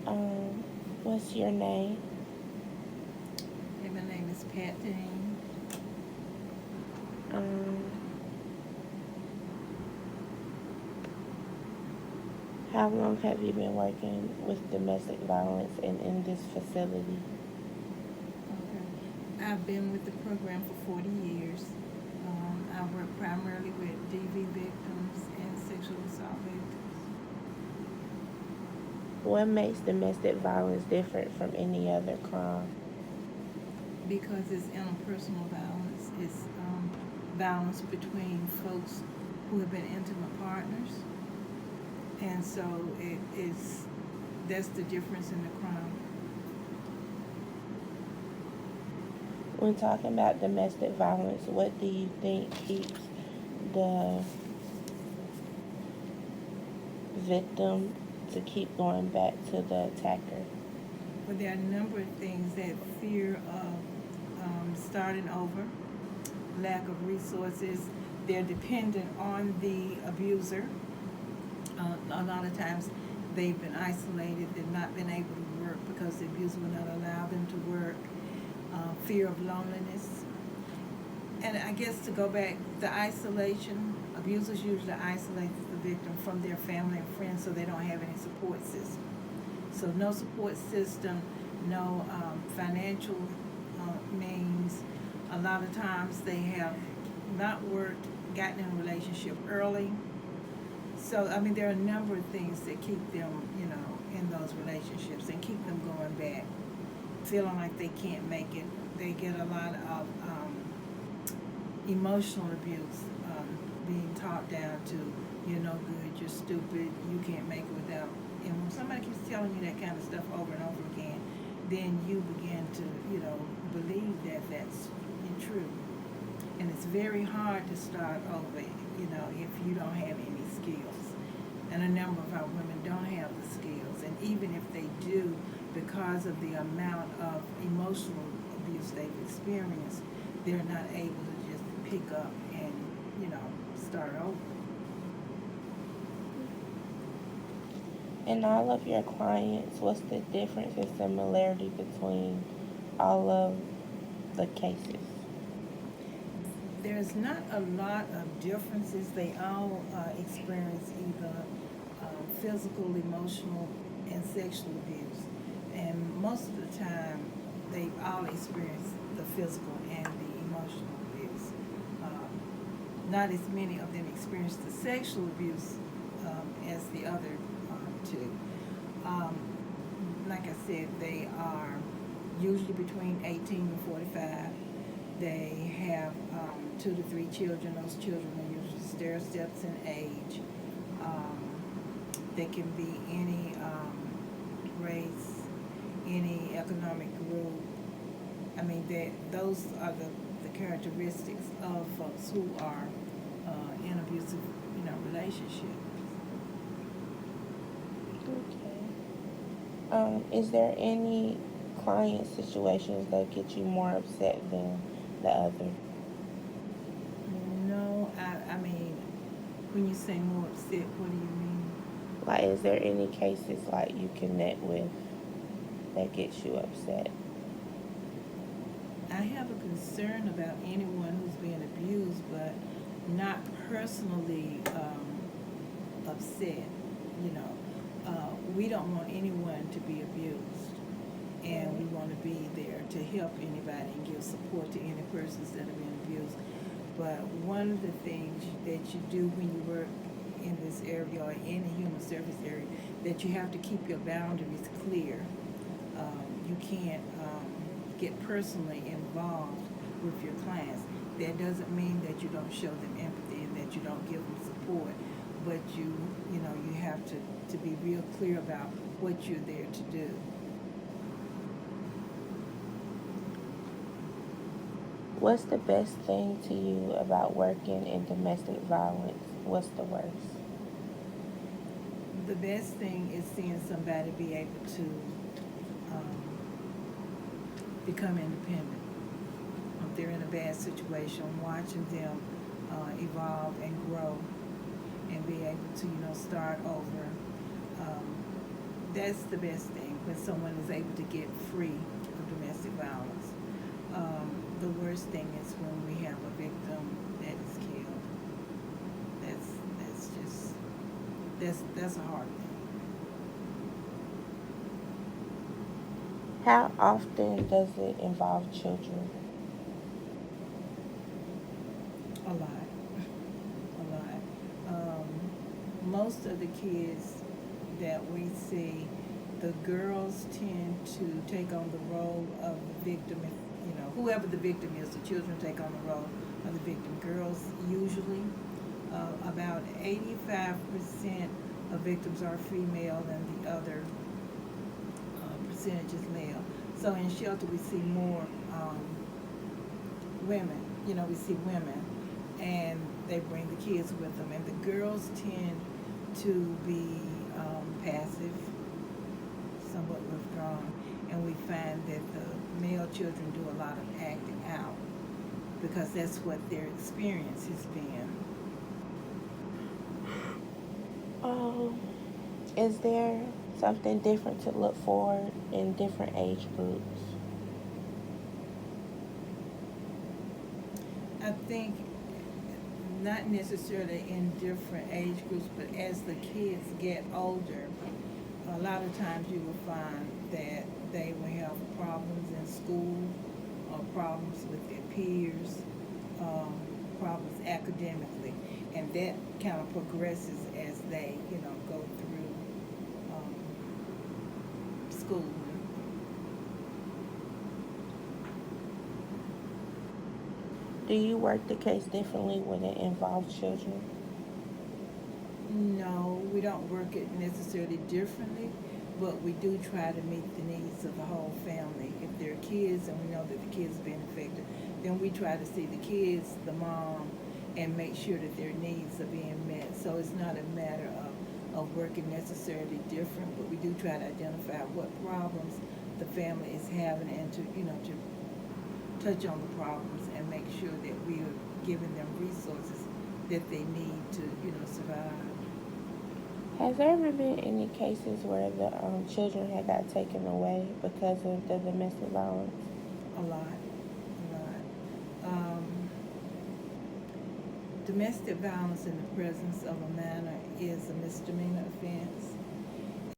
Um, what's your name? Hey, my name is Pat Dean. Um, how long have you been working with domestic violence and in this facility? Okay. I've been with the program for 40 years. I work primarily with DV victims and sexual assault victims What makes domestic violence different from any other crime? because it's interpersonal violence. It's violence between folks who have been intimate partners, and so it is. That's the difference in the crime. When talking about domestic violence, what do you think keeps the victim to keep going back to the attacker? But there are a number of things that fear of starting over, lack of resources. They're dependent on the abuser. A lot of times they've been isolated, they've not been able to work because the abuser will not allow them to work. Fear of loneliness. And I guess to go back, the isolation, abusers usually isolate the victim from their family and friends so they don't have any support system. So no support system, no financial means. A lot of times they have not worked, gotten in a relationship early. So I mean, there are a number of things that keep them, in those relationships and keep them going back, feeling like they can't make it. They get a lot of emotional abuse, being talked down to, you're no good, you're stupid, you can't make it without. And when somebody keeps telling you that kind of stuff over and over again, then you begin to, believe that that's true. And it's very hard to start over, if you don't have any skills. And a number of our women don't have the skills. And even if they do, because of the amount of emotional abuse they've experienced, they're not able to just pick up and, start over. In all of your clients, what's the difference and similarity between all of the cases? There's not a lot of differences. They all experience either physical, emotional, and sexual abuse. And most of the time, they've all experienced the physical and the emotional abuse. Not as many of them experience the sexual abuse as the other two. Um, like I said, they are usually between 18 and 45. They have 2 to 3 children. Those children are usually stair steps in age. Um, they can be any race, any economic group. I mean, those are the characteristics of folks who are in abusive, relationships. Okay. Is there any client situations that get you more upset than the other? No, I mean, when you say more upset, what do you mean? Like, is there any cases like you connect with that gets you upset? I have a concern about anyone who's being abused, but not personally upset. You know, we don't want anyone to be abused, and we want to be there to help anybody and give support to any persons that are being abused. But one of the things that you do when you work in this area or in the human service area, that you have to keep your boundaries clear. You can't get personally involved with your clients. That doesn't mean that you don't show them empathy and that you don't give them support, but you have to be real clear about what you're there to do. What's the best thing to you about working in domestic violence? What's the worst? The best thing is seeing somebody be able to um, become independent. If they're in a bad situation, watching them evolve and grow and be able to, start over. Um, that's the best thing. when someone is able to get free of domestic violence. The worst thing is when we have a victim that is killed. That's a hard thing. How often does it involve children? A lot, a lot. Most of the kids that we see, the girls tend to take on the role of the victim. Whoever the victim is, the children take on the role of the victim. Girls usually, about 85% of victims are female, and the other percentage is male. So in shelter, we see more women. We see women, and they bring the kids with them. And the girls tend to be passive, somewhat withdrawn, and we find that the male children do a lot of acting out because that's what their experience has been. Is there something different to look for in different age groups? I think not necessarily in different age groups, but as the kids get older, a lot of times you will find that they will have problems in school, or problems with their peers, problems academically, and that kind of progresses as they, go through school. Do you work the case differently when it involves children? No, we don't work it necessarily differently, but we do try to meet the needs of the whole family. If there are kids and we know that the kids are being affected, then we try to see the kids, the mom, and make sure that their needs are being met. So it's not a matter of working necessarily different, but we do try to identify what problems the family is having and to touch on the problems and make sure that we are giving them resources that they need to, survive. Has there ever been any cases where the children had got taken away because of the domestic violence? A lot. Domestic violence in the presence of a minor is a misdemeanor offense.